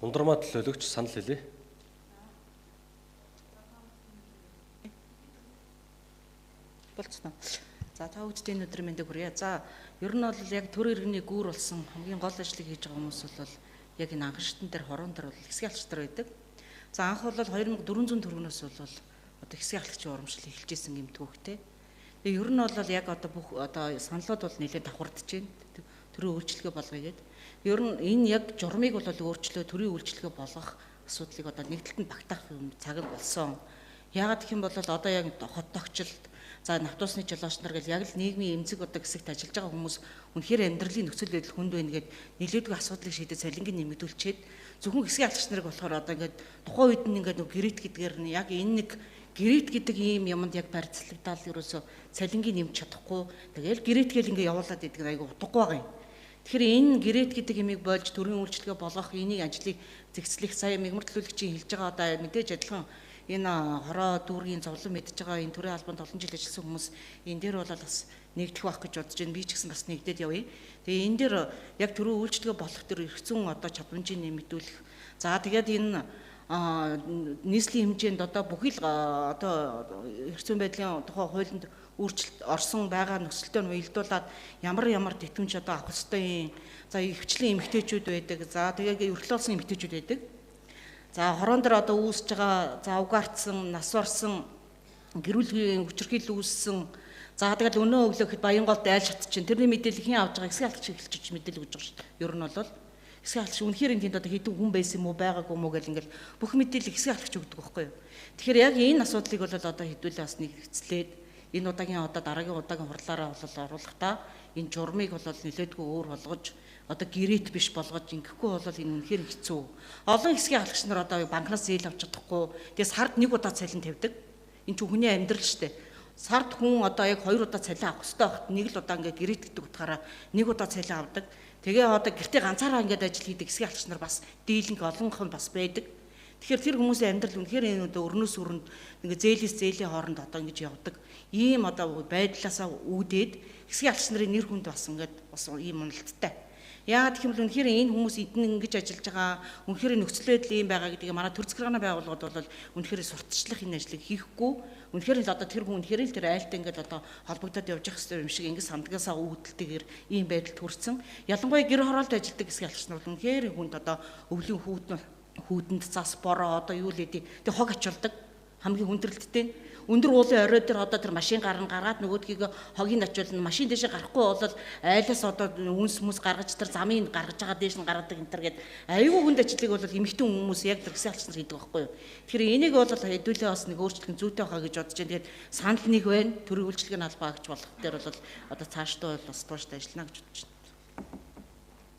Ундрмаа төлөөлөгч санал хэлье. Болцсон. За та бүхэнд энэ өдрийн мэндийг хүргэе. За ер нь бол яг төр иргэний гүүр болсон хамгийн гол ажлыг хийж байгаа хүмүүс бол яг энэ анхаарчтан дээр хорон дээр бол хэсгийн алчтар байдаг. За анх бол 2400 төгрөгнөөс бол одоо хэсгийн алчгийн урамшил эхэлж исэн юм төвхтэй. Тэгээ ер нь бол яг одоо бүх одоо саналууд бол нэлээд давхардж байна. Төрийн үйлчлэгээ болгоё гэдэг. Ер нь энэ яг журмыг бол өөрчлөө төрийн үйлчлэгээ болгох асуудлыг одоо нэг талд нь багтаах юм цаг нь болсон. Яагаад гэх юм бол одоо яг хот тогтчлт за навтуусны жолооч нар гэл яг л нийгмийн эмзэг одоо хэсэгт ажиллаж байгаа хүмүүс үнэхээр амьдралын нөхцөл байдал хүнд байна гэд нэлээдгүй асуудлыг шийдэж цалингийн нэмэгдүүлчихэд зөвхөн хэсгийн алчч нарыг болохоор одоо ингээд тухайн үед нь ингээд гэрээт гэдгээр нь яг энэ нэг гэрээт гэдэг ийм юмд яг барьцлагдаал ерөөсө цалингийн нэмж чадахгүй тэгэл гэрээт гэл ингээд явуулаад идэг айгу утгагүй байгаа юм. Тэгэхээр энэ гэрээт гэдэг юмыг болж төрийн үйлчлэгээ болгох энийг ажлыг зэгцлэх сая мигмар төлөөлөгчийн хэлж байгаа одоо мэдээж адилхан энэ хороо дүүргийн зовлон мэдж байгаа энэ төрийн албанд олон жил ажилласан хүмүүс энэ дээр бол бас нэгдэх байх гэж бодож байна. Би ч гэсэн бас нэгдээд явъя. Тэгээ энэ дээр яг төрийн үйлчлэгээ болох төр эргэцэн одоо чадамжийг нэмэгдүүлэх. За тэгээд энэ нийслэлийн хэмжээнд одоо бүхий л одоо эргэцэн байдлын тухай хуулинд өөрчлөлт орсон байгаа нөхцөлтэй уялдуулаад ямар тэтгэмж одоо авах ёстой юм. За ихвчлэн эмэгтэйчүүд байдаг. За тэгээд өргөл олсон эмэгтэйчүүд байдаг. За хорон дээр одоо үүсэж байгаа за угаартсан, нас барсан, гэрүүлгийн хүчирхийлэл үүссэн. За тэгэл өнөө өглөө хэд Баянголд айл шатчихин. Тэрний мэдээлэл хэн авч байгаа хэсгийн алч хэлчихэж мэдээлэл өгч байгаа шүү дээ. Ер нь бол хэсгийн алч үнэхээр энэ тэнд одоо хэдэн хүн байсан юм уу, байгаагүй юм уу гэл ингээл бүх мэдээлэл хэсгийн алч өгдөг байхгүй юу. Тэгэхээр яг энэ асуудлыг бол одоо хэдүүлээ бас нэгцлээд энэ удаагийн одоо дараагийн удаагийн хурлаараа бол оруулахдаа энэ журмыг бол нэлээдгүй өөр болгож одоо гэрээт биш болгож ингэхгүй бол энэ үнэхээр хэцүү. Олон хэсгийн алгч нар одоо банкнаас зээл авч чадахгүй. Тэгээ сард нэг удаа цалин тавьдаг. Энэ ч хүний амьдрал шүү дээ. Сард хүн одоо яг 2 удаа цалин авах хэрэгтэй байхад нэг л удаа ингээ гэрээт гэдэг утгаараа нэг удаа цалин авдаг. Тэгээ одоо гэртээ ганцаараа ингээд ажил хийдэг хэсгийн алгч нар бас дийлэнх олонх нь бас байдаг. Тэгэхээр тэр хүмүүсийн амьдрал үнэхээр энэ одоо өрнөөс өрөнд ингээ зээлээс зээлийн хооронд одоо ингэж явдаг. Ийм одоо байдлаасаа үүдээд хэсгийн алгч нарын нэр хүнд бас ингээд бас ийм уналттай. Яагаад гэх юм бол үнэхээр энэ хүмүүс эдэн ингэж ажиллаж байгаа үнэхээр нөхцөл байдал ийм байгаа гэдгийг манай төр захиргааны байгууллагууд бол үнэхээр сурталчлах энэ ажлыг хийхгүй үнэхээр л одоо тэр хүн үнэхээр л тэр айлтаа ингээд одоо холбогдоод явж явах хэрэгтэй юм шиг ингээд сандгаасаа үүдэлтэйгээр ийм байдалд хүрсэн. Ялангуяа гэр хороолт ажилладаг хэсгийн алгч нар бол үнэхээр хүнд одоо өвлийн хүүдэнд зас бороо одоо юу л гэдэг тэг хог ачуулдаг хамгийн хүндрэлттэй. Өндөр уулын орой дээр одоо тэр машин гаргаад нөгөөдгийг хогийг ачуулна. Машин дэше гарахгүй бол айлаас одоо үнс хүмүүс гаргаж тэр замын гаргаж байгаа дээш нь гаргадаг энэ төр гээд аюул хүнд ажлыг бол эмэгтэй хүмүүс яг тэр хэсгийн алч нар хийдэг байхгүй юу. Тэгэхээр энийг бол хэдүүлээ бас нэг өөрчлөлт зүйтэй хаа гэж бодож байна. Тэгээд санал нэг байна. Төрийн үйлчлэгийн албаа агч болох дээр бол одоо цаашдаа бол бас тууштай ажиллана гэж бодож байна.